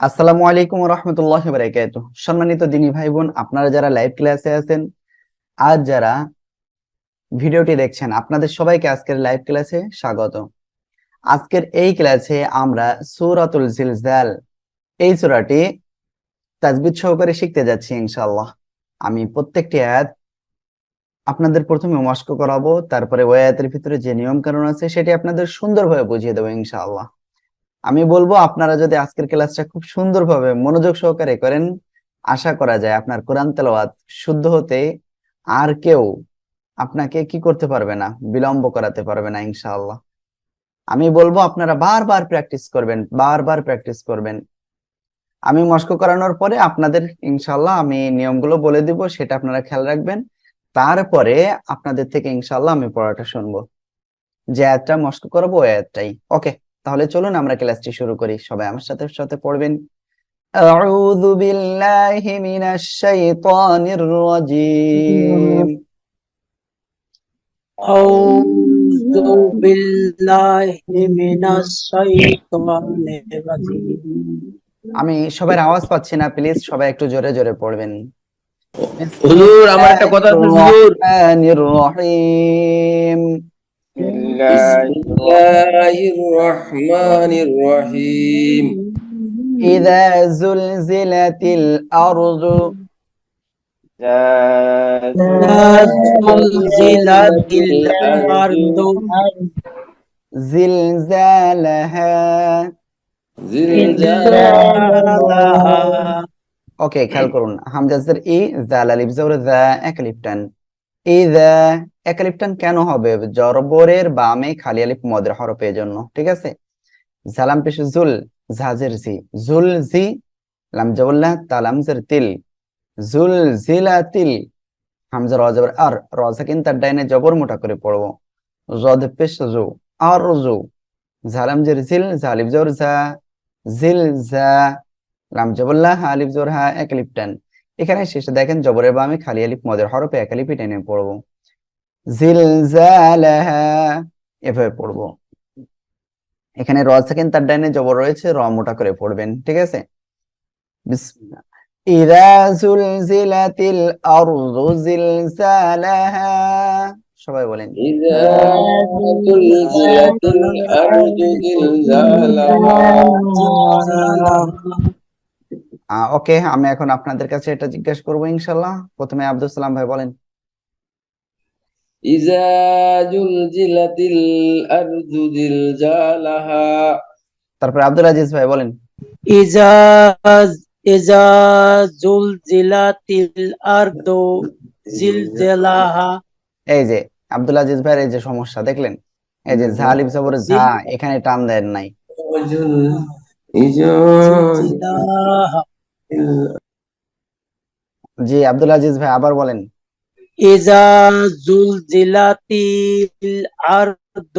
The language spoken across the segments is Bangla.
আসসালামু আলাইকুম রহমতুল্লাহ বারাকাতুহু। সম্মানিত দিনী ভাই বোন, আপনারা যারা লাইভ ক্লাসে আছেন, আজ যারা ভিডিওটি দেখছেন, আপনাদের সবাইকে আজকের লাইভ ক্লাসে স্বাগত। আজকের এই ক্লাসে আমরা সূরাতুল জিলজাল এই সূরাটি তাজবিদ সহকারে শিখতে যাচ্ছি ইনশাআল্লাহ। আমি প্রত্যেকটি আয়াত আপনাদের প্রথমে মস্ক করাবো, তারপরে ওই আয়াতের ভিতরে যে নিয়ম কানুন আছে সেটি আপনাদের সুন্দরভাবে বুঝিয়ে দেবো ইনশাআল্লাহ। আমি বলবো আপনারা যদি আজকের ক্লাসটা খুব সুন্দরভাবে মনোযোগ সহকারে করেন, আশা করা যায় আপনার কোরআন তেলাওয়াত শুদ্ধ হতে আর কেউ আপনাকে কি করতে পারবে না, বিলম্ব করাতে পারবে না ইনশাআল্লাহ। আমি বলবো আপনারা বারবার প্র্যাকটিস করবেন, বারবার প্র্যাকটিস করবেন। আমি মস্ক করানোর পরে আপনাদের ইনশাআল্লাহ আমি নিয়মগুলো বলে দিব, সেটা আপনারা খেয়াল রাখবেন। তারপরে আপনাদের থেকে ইনশাআল্লাহ আমি পড়াটা শুনবো। যে আয়াতটা মস্ক করবো ওই আয়াতটাই। ওকে, তাহলে চলুন আমরা ক্লাসটি শুরু করি। সবাই আমার সাথে সাথে পড়বেন। আউযু বিল্লাহি মিনাশ শাইতানির রাজীম। أعوذ بالله من الشيطان الرجيم আমি সবার আওয়াজ পাচ্ছি না, প্লিজ সবাই একটু জোরে জোরে পড়বেন। হুজুর, আমার একটা কথা আছে হুজুর। বিসমিল্লাহির রহিম। বিসমিল্লাহির রহমানির রহিম। ইযা যুলজিলাতিল আরদু زلزلت الأرض জিলজালাহা। زلزالها ওকে, খেয়াল করুন, হামজাজের ই, জাল আলিফ জবর যা, এক আলিফ টান। ইযা, এক আলিফ টান কেন হবে? জবরের বামে খালি আলিফ মদের হরফের জন্য, ঠিক আছে। জালাম পেশ জুল, ঝাজের জি, জুল জি, লাম জবরলা তালামজের তিল, জুল জিলাতিল। হামজা র জবর আর, র সাকিন তার ডাইনে জবর মোটা করে পড়বো। জদ পেশ জু, আর জু, ঝালাম জের জিল, জালিফ জবর জা, জিল জা, লাম জবরলা হা আলিফ জবর হা, এক আলিফ টান। এখানে শেষে দেখেন জবরের বামে খালি আলিফ মদের হরফে এক আলিফ টেনে পড়বো। জিলজালাহা, এভাবে পড়বো। এখানে র সেকেন্ড তার ডাইনে জবর রয়েছে, র মোটা করে পড়বেন, ঠিক আছে। বিসমিল্লাহ। ইযা যুলজিলাতিল আরদু জিলজালাহা, সবাই বলেন। ইযা যুলজিলাতিল আরদু জিলজালাহা। ওকে, আমি এখন আপনাদের কাছে এটা জিজ্ঞেস করবো ইনশাল্লাহ। প্রথমে আব্দুল সালাম ভাই বলেন। ইযা যুলজিলাতিল আরদু জিলজালাহা। তারপরে আব্দুল আজিজ ভাই বলেন। إذا إذا زلزلت الأرض زلزالها এই যে আব্দুল আজিজ ভাইয়ের এই যে সমস্যা দেখলেন, এই যে ঝা আলিফ জবর ঝা, এখানে টান দেন নাই। ইযা زلزالها জি আব্দুল আজিজ ভাই আবার বলেন। إذا زلزلت الأرض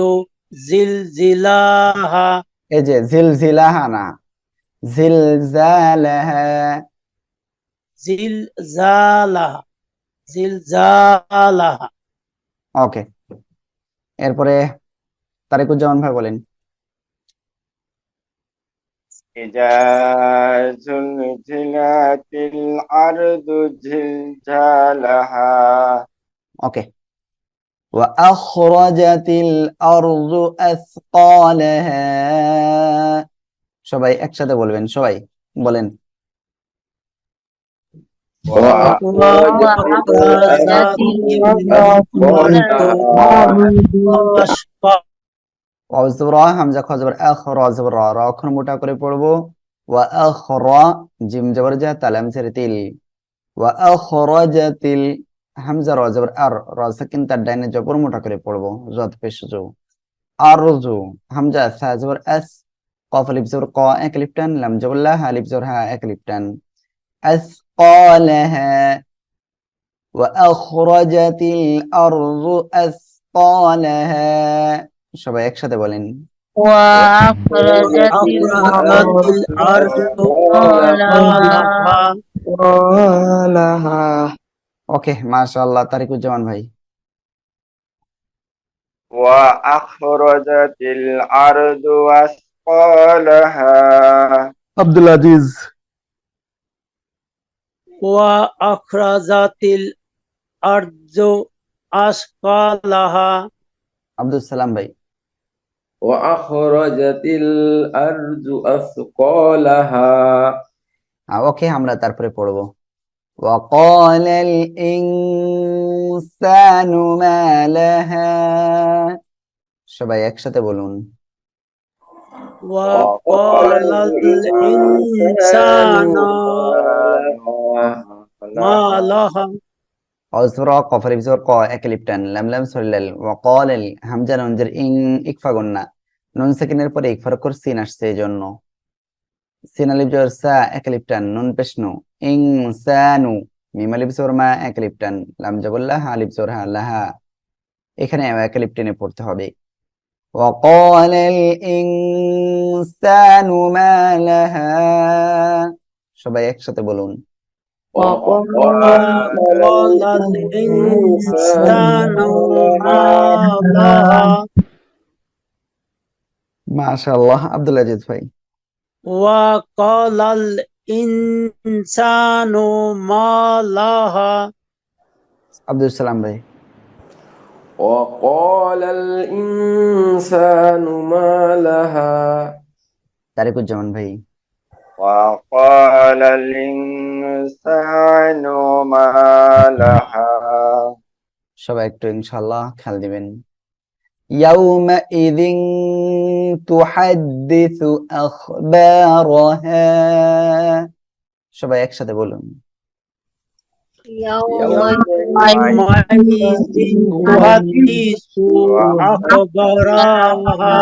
زلزالها এই যে জিলজিলাহা না, জিলজালাহা। زلزالها زلزالها ওকে, এরপরে তারিকুজ্জামান ভাই বলেন। إذا زلزلت الأرض زلزالها ওকে, وأخرجت الأرض أثقالها, সবাই একসাথে বলবেন, সবাই বলেন। হামজা খ জবর আখ, র জবর র, র অক্ষর মোটা করে পড়বো। ওয়া আখরা, জিম জবর জা, তালাম ছেড়ে তিল। ওয়া আখরাজাতিল, হামজা র জবর আর, র সাকিন তার ডাইনে জবর মোটা করে পড়বো। জদ পেশ জু, আরজু, হামজা সা জবর আস, কফ আলিফ জবর ক, এক আলিফ টান, লাম জবর লা, হা আলিফ জবর হা, এক আলিফ টান। আসকালাহা, ওয়া আখরাজাতিল আরদু আসকালাহা, সবাই একসাথে বলেন। وأخرجت أخرجت الأرض أثقالها ওকে, মাশাআল্লাহ। তারিকুজ্জামান ভাই। وأخرجت الأرض أثقالها আব্দুল আজিজ। وأخرجت الأرض أثقالها আব্দুল সালাম ভাই। وأخرجت الأرض أثقالها ওকে, আমরা তারপরে পড়বো وقال الإنسان ما لها। সবাই একসাথে বলুন وقال الإنسان ما لها অজর কফর বিজর ক একলিপটান লাম লাম সরিলাল وقال হামজা নুনজের ইং ইকফা গুন্না, নুন সেকেন্ডের পরে ইকফার কর সিন আসছে এজন্য। সিন আলিফ জবর সা একলিপটান, নুন পেশনু ইনসানু, মিম আলিফ জবর মা একলিপটান, লাম জবর লাহা আলিফ জবর হা লাহা, এখানে একলিপটানে পড়তে হবে। وقال الإنسان ما لها। সবাই একসাথে বলুন وقال الإنسان ما لها মাশাআল্লাহ। আব্দুল আজিজ ভাই। وقال الإنسان ما لها আব্দুল সালাম ভাই। وقال الإنسان ما لها তারিকুজ্জামান ভাই। وقال الإنسان ما لها সবাই একটু ইনশাআল্লাহ খেয়াল দিবেন। يومئذ تحدث أخبارها। সবাই একসাথে বলুন يومئذ تحدث أخبارها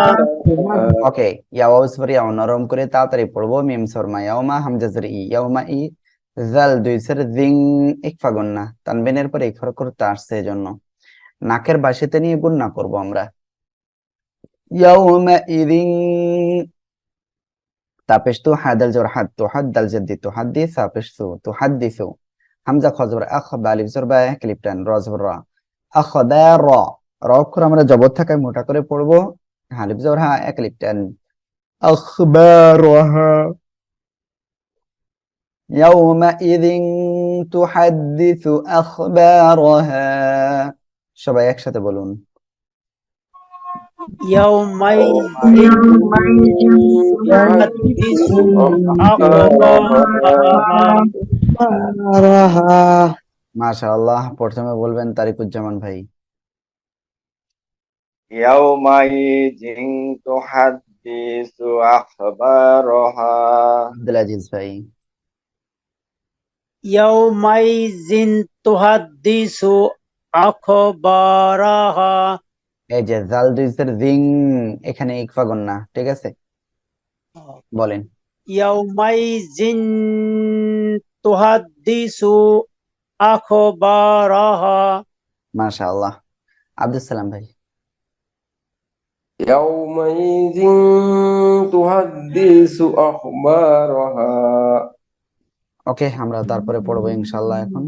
ওকে, ইয়াওয়াজ পরে ইয়াও নরম করে তাড়াতাড়ি পড়বো। মিম সরমা ইয়াউমা হামজা জের ই ইয়াউমা ই জাল দুই সের জিং ইকফা গুন্না, তানবিনের পরে ইকফা করতে আসছে এজন্য নাকের বাসিতে নিয়ে গুন্না করব আমরা। ইয়াউমা ইদিন তাপেশতু হাদাল জবর হাদ তু হাদ্দাল জাদ্দি তু হাদ্দিস তাপেশতু তু হাদ্দিসু, হামজা খ জবর আখ বা আলিফ জবর বা ক্লিপটান র জবর রা আখদার র, র অক্ষর আমরা জবর থাকায় মোটা করে পড়বো, আলিফ জবর হা ক্লিপটান আখবারহা। ইয়াউমাইযিন তুহাদ্দিসু আখবারহা। সবাই একসাথে বলুন يومئذ تحدث أخبارها মাশাআল্লাহ। প্রথমে বলবেন তারিকুজ্জামান ভাই। يومئذ تحدث أخبارها আব্দুল আজিজ ভাই। يومئذ تحدث أخبارها এই যে জাল দুইসের জিং, এখানে ইকফা গুন্না, ঠিক আছে বলেন يومئذ تحدث أخبارها মাশাআল্লাহ। আব্দুল সালাম ভাই। يومئذ تحدث أخبارها ওকে, আমরা তারপরে পড়বো ইনশাআল্লাহ। এখন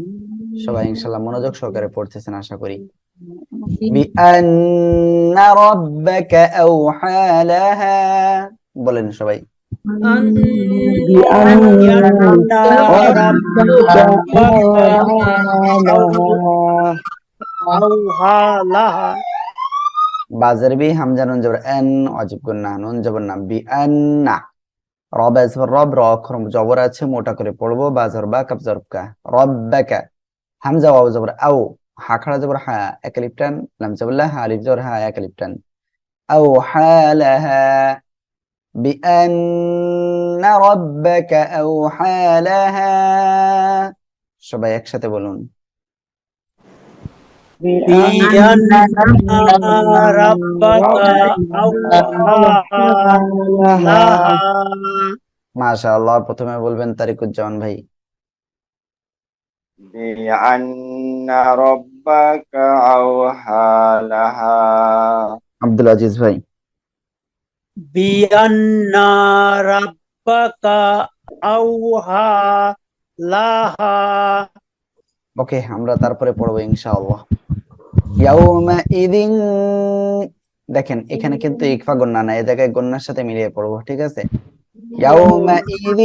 সবাই ইনশাআল্লাহ মনোযোগ সহকারে পড়তেছেন আশা করি। বিআন্না রাব্বাকা আওহা লাহা, বলেন সবাই বাজার বি হামজা নুন জবর এন অজিব গুন্না, নুন জবর না বিআন্না, রব আসফর রব, র অক্ষর জবর আছে মোটা করে পড়বো, বাজার বা কাব জরবকা রব্বাকা, হামজা ওয়াও জবর আও, হা খাড়া জবর হা একলিপটান, লাম জবর লা হা আলিফ জবর হা একলিপটান আও হালাহা। বিআন্না রাব্বাকা আওহা লাহা। সবাই একসাথে বলুন بأن ربك أوحى لها মাশাআল্লাহ। প্রথমে বলবেন তারিকুজ্জামান ভাই। بأن ربك أوحى لها আব্দুল আজিজ ভাই। بأن ربك أوحى لها ওকে, আমরা তারপরে পড়বো ইনশাআল্লাহ। ইয়াউমাইযিন, দেখেন এখানে কিন্তু ইকফা গুন্না না, এই জায়গায় গুন্নার সাথে মিলিয়ে পড়বো, ঠিক আছে। يومئذ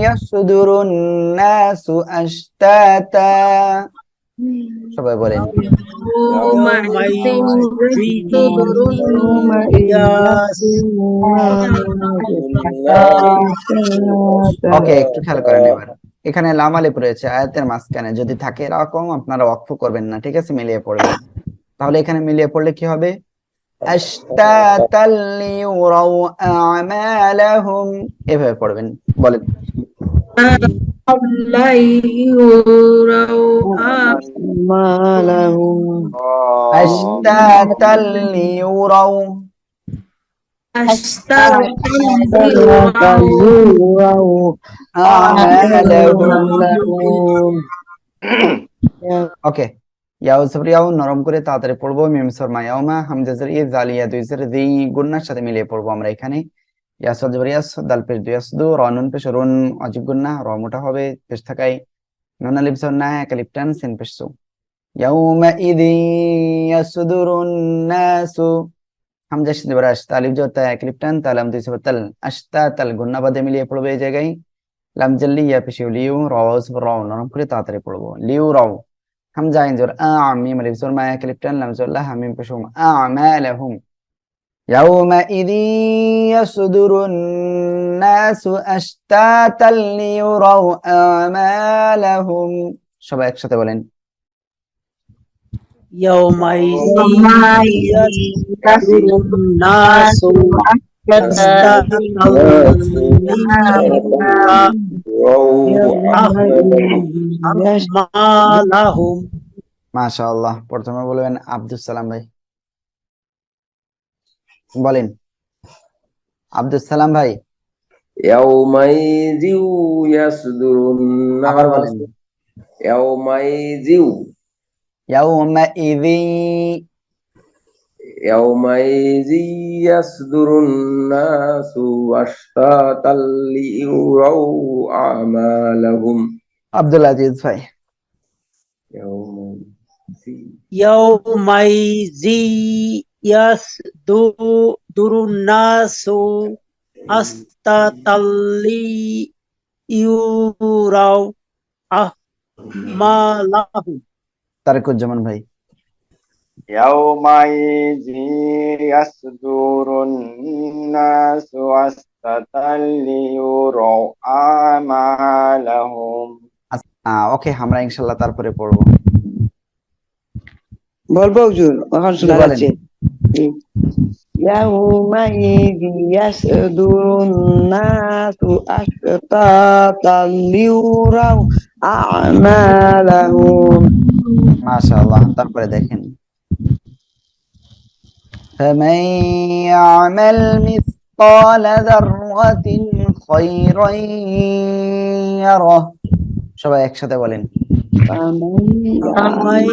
يصدر الناس أشتاتا সবাই বলেন يومئذ ওকে, একটু খেয়াল করেন এবার। এখানে লাম আলিফ রয়েছে আয়াতের মাঝখানে, যদি থাকে এরকম আপনারা ওয়াকফ করবেন না, ঠিক আছে, মিলিয়ে পড়বেন। তাহলে এখানে মিলিয়ে পড়লে কি হবে? আশতাতাল লিউরাউ আমালাহুম, এভাবে পড়বেন। বলেন আশতাতাল লিউরাউ আমালাহুম। ওকে, ইয়াউ জবর ইয়াউ নরম করে তাড়াতাড়ি পড়বো। মিম সরমা ইয়াউমা, হামজা জের ই, জাল ইয়া দুই জের জি, গুন্নার সাথে মিলিয়ে পড়বো আমরা এখানে। ইয়াসদ জবর ইয়াস, দাল পেশ দুই ইয়াসদু, র নুন পেশ রুন, অজিব গুন্না, র মোটা হবে পেশ থাকায়, নুন আলিফ জন্না, এক আলিফ টান, সিন পেশ সু। ইয়াউমা ইদি ইয়াসদুরুন নাসু, হামজা শিদ জবর আশ, তালিফ জবর তা, এক আলিফ টান, তালাম দুই জবর তাল, আশতা তাল, গুন্না বাদে মিলিয়ে পড়বো এই জায়গায়। লাম জাল্লি ইয়া পেশ লিউ, র জবর র, নরম করে তাড়াতাড়ি পড়বো। লিউ রাও, হামজা আইন জবর আ, মিম আলিফ জবর মা, এক আলিফ টান, লাম জবর লা, হামিম পেশ হুম, আমালাহুম। يومئذ يصدر الناس أشتاتا ليروا أعمالهم সবাই একসাথে বলেন يومئذ يصدر الناس أشتاتا أعمالهم মাশাআল্লাহ। প্রথমে বলবেন আব্দুল সালাম ভাই, বলেন আব্দুল সালাম ভাই, ইয়াউমাইযি ইয়াসদুরুন আবার নাস, বলেন ইয়াউমাইযি ইয়াউমাইযি ইয়াউমাইযি ইয়াসদুরুন নাসু আশতাতাল লিইউরাউ আমালাহুম। আব্দুল আজিজ ভাই, ইয়াউমাইযি يومئذ يصدر الناس أشتاتا ليروا أعمالهم তারেকুজ্জামান ভাই, يومئذ يصدر الناس أشتاتا ليروا أعمالهم ওকে, আমরা ইনশাআল্লাহ তারপরে পড়বো। বলবো হুজুর, এখন শোনা বলেন। যাচ্ছে। ইয়াউমাইযি ইয়াসদুরুন নাসু আশতাতাল লিউরাউ আমালাহুম। মাশাআল্লাহ। তারপরে দেখেন فمن يعمل مثقال ذرة خيرا يره সবাই একসাথে বলেন ومن يعمل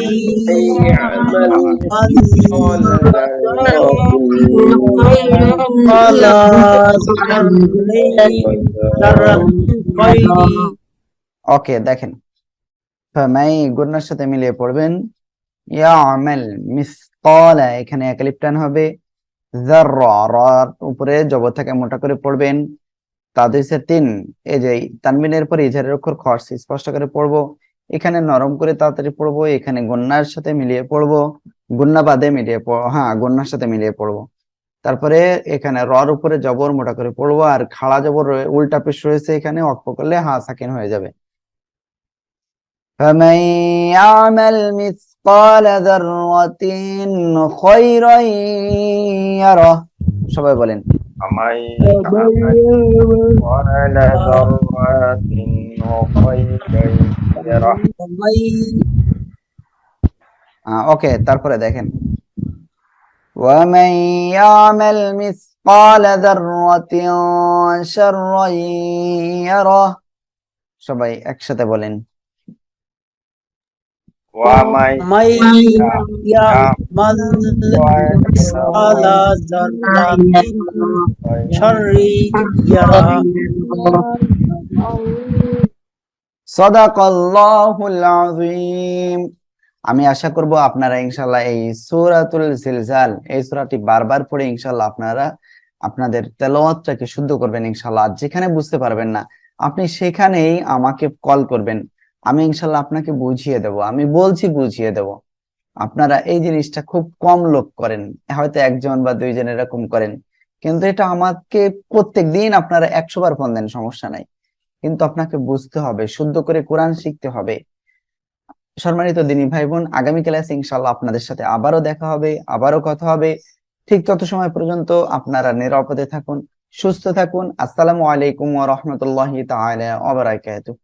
ওকে, দেখেন ফামাই গুণার সাথে মিলিয়ে পড়বেন ইয়ামাল মিসকালা, এখানে এক আলিফ টান হবে, যাররা, রার উপরে জবর থেকে মোটা করে পড়বেন, তাদেরসে তিন, এই যে তানবিনের পরে ইজারের অক্ষর খরচ স্পষ্ট করে পড়বো, এখানে নরম করে তাড়াতাড়ি পড়বো, এখানে গুন্নার সাথে মিলিয়ে পড়বো, গুন্না বাদে মিলিয়ে হ্যাঁ গুন্নার সাথে মিলিয়ে পড়বো। তারপরে এখানে রর উপরে জবর মোটা করে পড়বো, আর খাড়া জবর উল্টা পেশ রয়েছে, এখানে ওয়াকফ করলে হা সাকিন হয়ে যাবে। فمن يعمل مثقال ذرة خيرا يره সবাই বলেন ومن يعمل مثقال ذرة خيرا يره ওকে, তারপরে দেখেন ومن يعمل مثقال ذرة شرا يره সবাই একসাথে বলেন ومن يعمل مثقال ذرة شر يره সাদাকাল্লাহুল আযীম। আমি আশা করব আপনারা ইনশাআল্লাহ এই সূরাতুল জিলজাল, এই সূরাটি বারবার পড়ে ইনশাআল্লাহ আপনারা আপনাদের তেলাওয়াতটাকে শুদ্ধ করবেন ইনশাল্লাহ। আর যেখানে বুঝতে পারবেন না আপনি সেখানেই আমাকে কল করবেন, আমি ইনশাল্লাহ আপনাকে বুঝিয়ে দেব, আমি বলছি বুঝিয়ে দেব। আপনারা এই জিনিসটা খুব কম লোক করেন, হয়তো একজন বা দুইজন এরকম করেন, কিন্তু এটা আমাকে প্রত্যেক দিন আপনারা 100 বার ফোন দেন, সমস্যা নাই, কিন্তু আপনাকে বুঝতে হবে, শুদ্ধ করে কোরআন শিখতে হবে। সম্মানিত দিনী ভাই বোন, আগামী ক্লাসে ইনশাল্লাহ আপনাদের সাথে আবারও দেখা হবে, আবারও কথা হবে। ঠিক তত সময় পর্যন্ত আপনারা নিরাপদে থাকুন, সুস্থ থাকুন। আসসালামু আলাইকুম ওয়া রাহমাতুল্লাহি তাআলা ওয়া বারাকাতুহু।